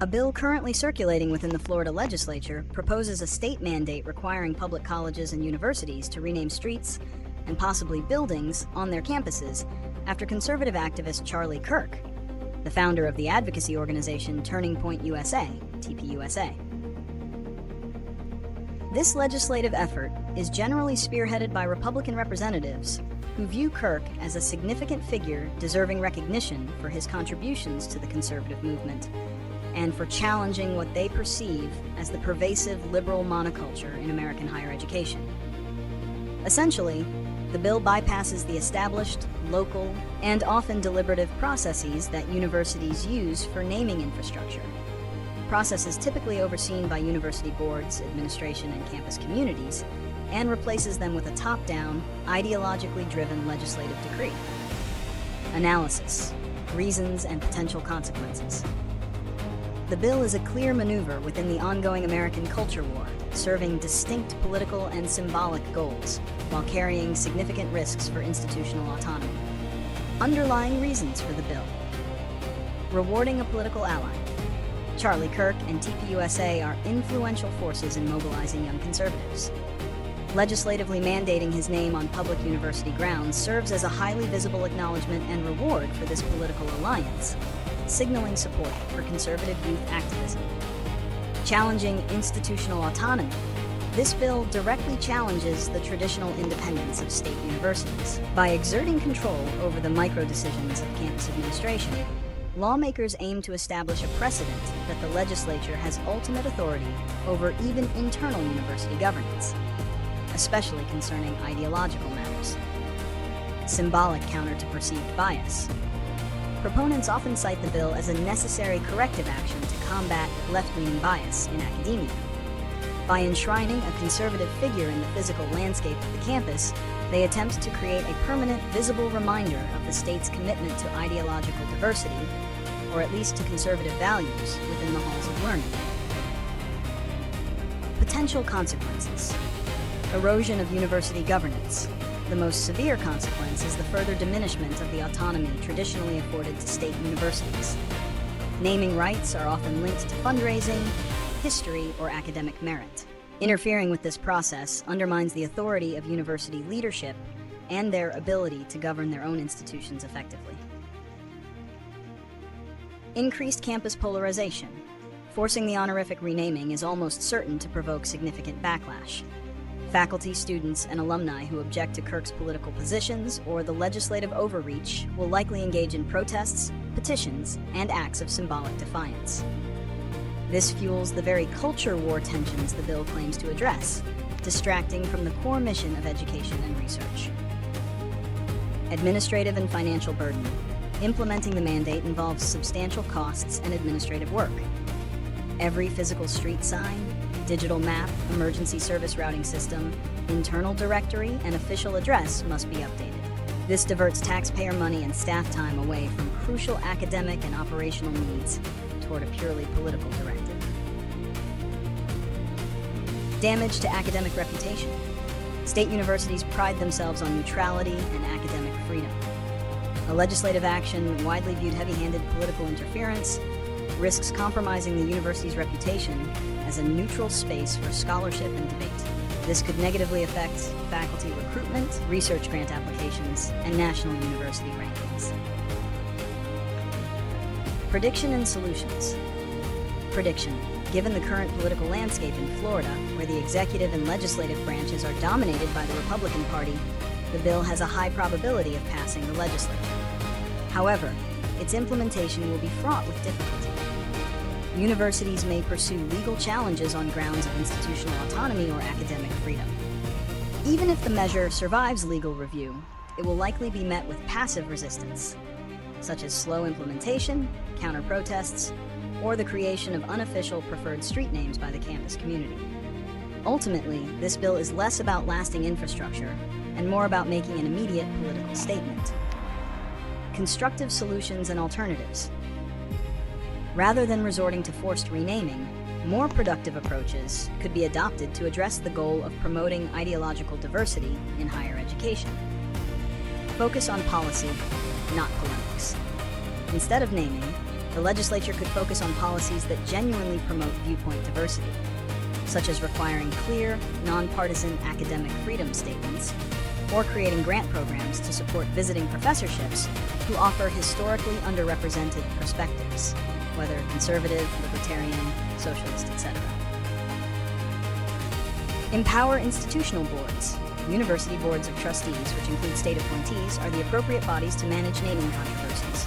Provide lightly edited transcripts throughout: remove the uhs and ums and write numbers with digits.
A bill currently circulating within the Florida Legislature proposes a state mandate requiring public colleges and universities to rename streets and possibly buildings on their campuses after conservative activist Charlie Kirk, the founder of the advocacy organization Turning Point USA, TPUSA. This legislative effort is generally spearheaded by Republican representatives who view Kirk as a significant figure deserving recognition for his contributions to the conservative movement and for challenging what they perceive as the pervasive liberal monoculture in American higher education. Essentially, the bill bypasses the established, local, and often deliberative processes that universities use for naming infrastructure, processes typically overseen by university boards, administration, and campus communities, and replaces them with a top-down, ideologically driven legislative decree. Analysis, reasons, and potential consequences. The bill is a clear maneuver within the ongoing American culture war, serving distinct political and symbolic goals, while carrying significant risks for institutional autonomy. Underlying reasons for the bill. Rewarding a political ally. Charlie Kirk and TPUSA are influential forces in mobilizing young conservatives. Legislatively mandating his name on public university grounds serves as a highly visible acknowledgement and reward for this political alliance, signaling support for conservative youth activism. Challenging institutional autonomy. This bill directly challenges the traditional independence of state universities. By exerting control over the micro-decisions of campus administration, lawmakers aim to establish a precedent that the legislature has ultimate authority over even internal university governance, especially concerning ideological matters. Symbolic counter to perceived bias. Proponents often cite the bill as a necessary corrective action to combat left-leaning bias in academia. By enshrining a conservative figure in the physical landscape of the campus, they attempt to create a permanent, visible reminder of the state's commitment to ideological diversity, or at least to conservative values, within the halls of learning. Potential consequences. Erosion of university governance. The most severe consequence is the further diminishment of the autonomy traditionally afforded to state universities. Naming rights are often linked to fundraising, history, or academic merit. Interfering with this process undermines the authority of university leadership and their ability to govern their own institutions effectively. Increased campus polarization. Forcing the honorific renaming is almost certain to provoke significant backlash. Faculty, students, and alumni who object to Kirk's political positions or the legislative overreach will likely engage in protests, petitions, and acts of symbolic defiance. This fuels the very culture war tensions the bill claims to address, distracting from the core mission of education and research. Administrative and financial burden. Implementing the mandate involves substantial costs and administrative work. Every physical street sign, digital map, emergency service routing system, internal directory, and official address must be updated. This diverts taxpayer money and staff time away from crucial academic and operational needs toward a purely political directive. Damage to academic reputation. State universities pride themselves on neutrality and academic freedom. A legislative action widely viewed heavy-handed political interference risks compromising the university's reputation as a neutral space for scholarship and debate. This could negatively affect faculty recruitment, research grant applications, and national university rankings. Prediction and solutions. Prediction. Given the current political landscape in Florida, where the executive and legislative branches are dominated by the Republican Party, the bill has a high probability of passing the legislature. However, its implementation will be fraught with difficulty. Universities may pursue legal challenges on grounds of institutional autonomy or academic freedom. Even if the measure survives legal review, it will likely be met with passive resistance, such as slow implementation, counter-protests, or the creation of unofficial preferred street names by the campus community. Ultimately, this bill is less about lasting infrastructure and more about making an immediate political statement. Constructive solutions and alternatives. Rather than resorting to forced renaming, more productive approaches could be adopted to address the goal of promoting ideological diversity in higher education. Focus on policy, not polemics. Instead of naming, The legislature could focus on policies that genuinely promote viewpoint diversity, such as requiring clear, nonpartisan academic freedom statements, or creating grant programs to support visiting professorships who offer historically underrepresented perspectives, whether conservative, libertarian, socialist, etc. Empower institutional boards. University boards of trustees, which include state appointees, are the appropriate bodies to manage naming controversies.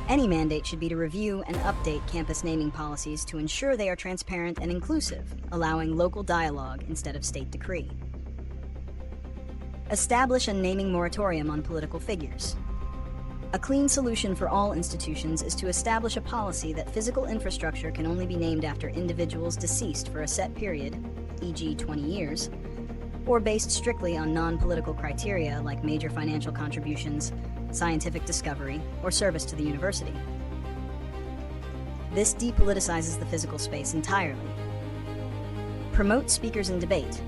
Any mandate should be to review and update campus naming policies to ensure they are transparent and inclusive, allowing local dialogue instead of state decree. Establish a naming moratorium on political figures. A clean solution for all institutions is to establish a policy that physical infrastructure can only be named after individuals deceased for a set period, e.g. 20 years, or based strictly on non-political criteria like major financial contributions, scientific discovery, or service to the university. This depoliticizes the physical space entirely. Promote speakers in debate.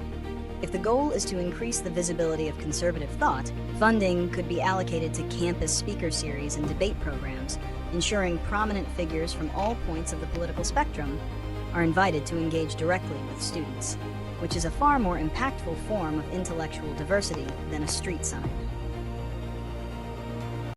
If the goal is to increase the visibility of conservative thought, funding could be allocated to campus speaker series and debate programs, ensuring prominent figures from all points of the political spectrum are invited to engage directly with students, which is a far more impactful form of intellectual diversity than a street sign.